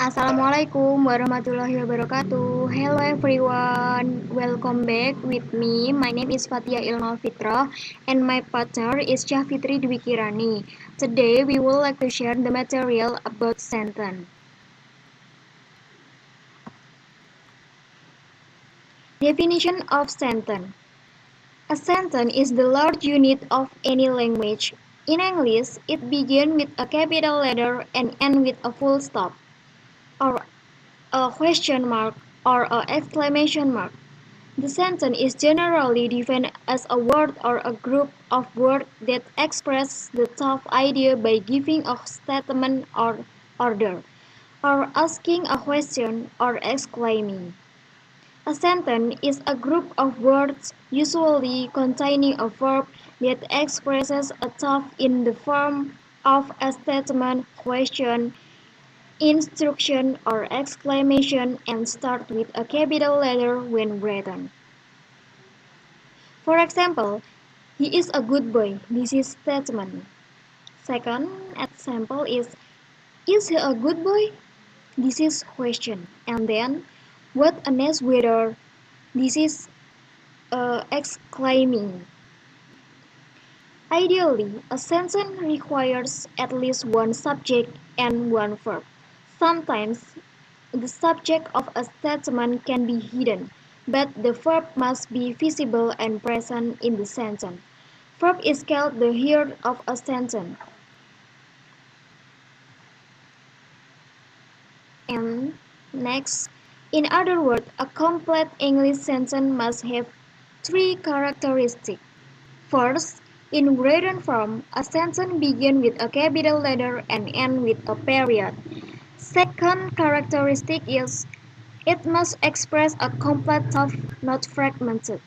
Assalamualaikum warahmatullahi wabarakatuh. Hello everyone, welcome back with me. My name is Fatyah Ilmal Fitroh and my partner is Syahfitri Dwi Kirani. Today we would like to share the material about sentence. Definition of sentence. A sentence is the large unit of any language. In English, it begins with a capital letter and ends with a full stop, or a question mark, or an exclamation mark. The sentence is generally defined as a word or a group of words that express the top idea by giving a statement or order, or asking a question or exclaiming. A sentence is a group of words usually containing a verb that expresses a thought in the form of a statement, question, instruction, or exclamation and start with a capital letter when written. For example, he is a good boy. This is statement. Second example is he a good boy? This is question. And then, what a nice weather. This is exclaiming. Ideally, a sentence requires at least one subject and one verb. Sometimes, the subject of a statement can be hidden, but the verb must be visible and present in the sentence. Verb is called the heart of a sentence. And next, in other words, a complete English sentence must have three characteristics. First, in written form, a sentence begins with a capital letter and ends with a period. Second characteristic is it must express a complete thought, not fragmented.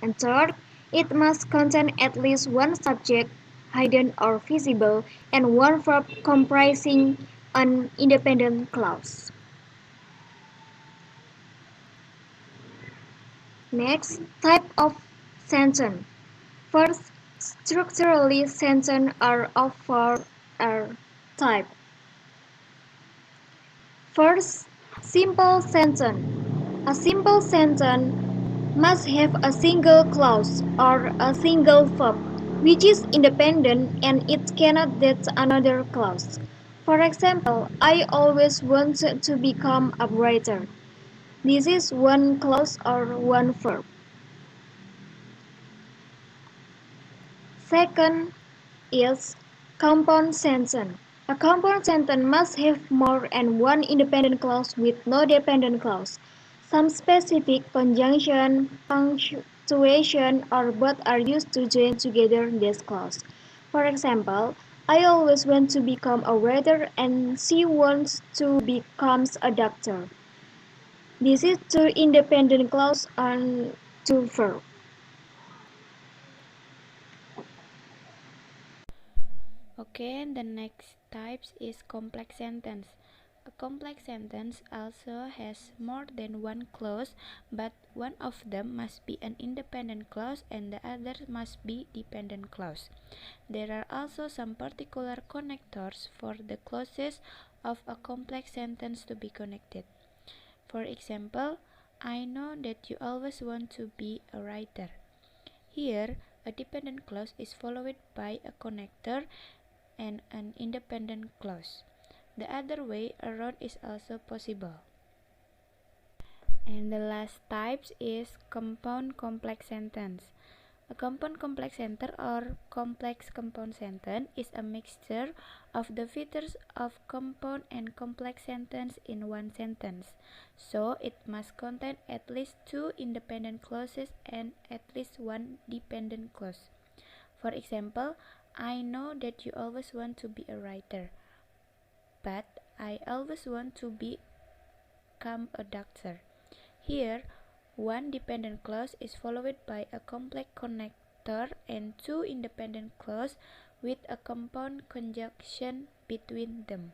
And third, it must contain at least one subject, hidden or visible, and one verb comprising an independent clause. Next, type of sentence. First, structurally sentences are of four types. First, simple sentence. A simple sentence must have a single clause or a single verb, which is independent and it cannot get another clause. For example, I always wanted to become a writer. This is one clause or one verb. Second is compound sentence. A compound sentence must have more than one independent clause with no dependent clause. Some specific conjunction, punctuation, or both are used to join together this clause. For example, I always want to become a writer and she wants to become a doctor. This is two independent clause and two verbs. Okay, the next type is complex sentence. A complex sentence also has more than one clause, but one of them must be an independent clause and the other must be dependent clause. There are also some particular connectors for the clauses of a complex sentence to be connected. For example, I know that you always want to be a writer. Here, a dependent clause is followed by a connector and an independent clause. The other way around is also possible. And the last type is compound complex sentence. A compound complex sentence or complex compound sentence is a mixture of the features of compound and complex sentence in one sentence. So it must contain at least two independent clauses and at least one dependent clause. For example, I know that you always want to be a writer, but I always want to become a doctor. Here, one dependent clause is followed by a complex connector and two independent clauses with a compound conjunction between them.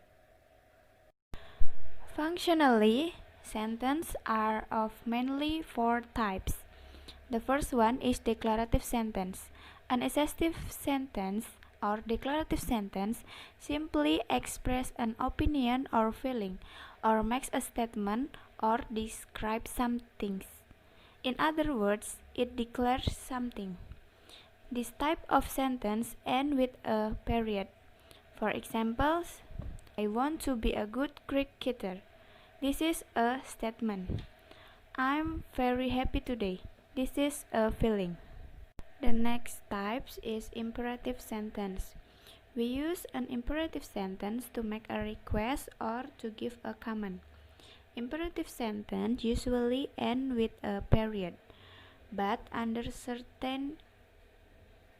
Functionally, sentences are of mainly four types. The first one is declarative sentence. An assertive sentence or declarative sentence simply express an opinion or feeling, or makes a statement or describes something. In other words, it declares something. This type of sentence ends with a period. For examples, I want to be a good cricketer. This is a statement. I'm very happy today. This is a feeling. The next type is imperative sentence. We use an imperative sentence to make a request or to give a command. Imperative sentence usually end with a period, but under certain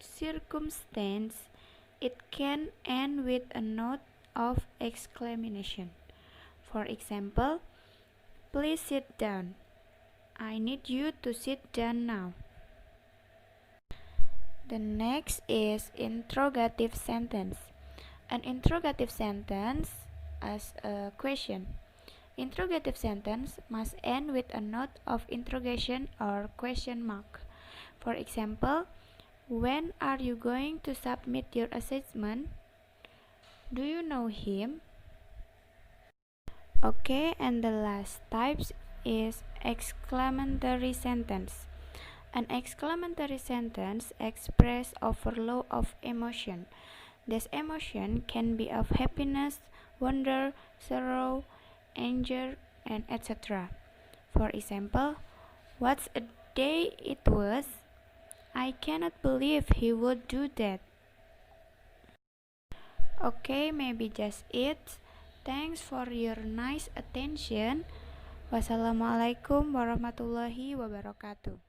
circumstances, it can end with a note of exclamation. For example, please sit down. I need you to sit down now. The next is interrogative sentence. An interrogative sentence as a question. Interrogative sentence must end with a note of interrogation or question mark. For example, when are you going to submit your assessment? Do you know him? Okay, and the last type is exclamatory sentence. An exclamatory sentence expresses overflow of emotion. This emotion can be of happiness, wonder, sorrow, anger, and etc. For example, what a day it was! I cannot believe he would do that. Okay, maybe just it. Thanks for your nice attention. Wassalamualaikum warahmatullahi wabarakatuh.